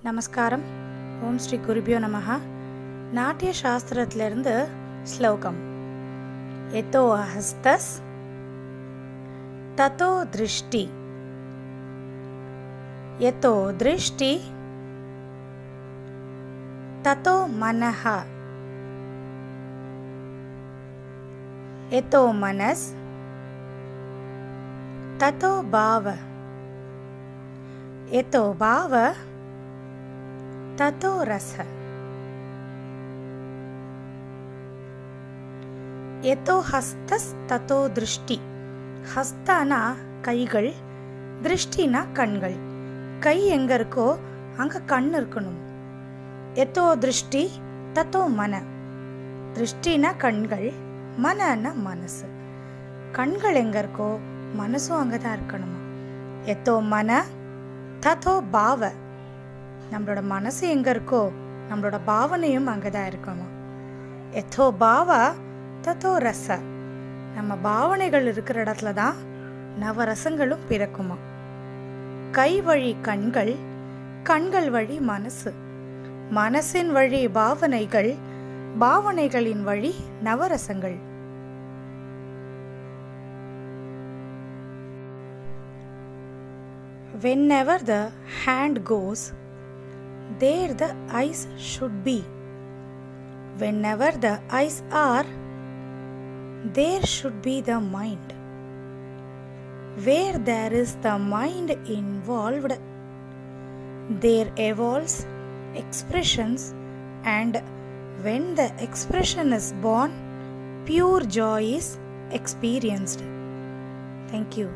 நமஸ்காரம். ஓம் ஸ்ரீ குருபியோ நமஹ. நாட்டிய சாஸ்திரத்திலிருந்து ஸ்லோகம். எதோ ஹஸ்தஸ் ததோ திருஷ்டி, எதோ திருஷ்டி ததோ மனஹ, எதோ மனஸ் ததோ பாவ, எதோ பாவ ததோ ரச. எதோ ஹஸ்தஸ் ததோ திருஷ்டி. ஹஸ்தானா கைகள், திருஷ்டினா கண்கள். கை எங்க இருக்கோ அங்க கண் இருக்கணும். எதோ திருஷ்டி ததோ மன. திருஷ்டினா கண்கள், மனனா மனசு. கண்கள் எங்க இருக்கோ மனசும் அங்கதான் இருக்கணுமா. எதோ மன ததோ பாவ. நம்மளோட மனசு எங்க இருக்கோ நம்மளோட பாவனையும் அங்கதான் இருக்கணுமா. எதோ பாவ ததோ ரச. நம்ம பாவனைகள் இருக்கிற இடத்துல தான் நவரசங்களும் பிறக்குமா. கை வழி கண்கள், கண்கள் வழி மனசு, மனசின் வழி பாவனைகள், பாவனைகளின் வழி நவரசங்கள். Whenever the hand goes, there the eyes should be. Whenever the eyes are, there should be the mind. Where there is the mind involved, there evolves expressions, and when the expression is born, pure joy is experienced. Thank you.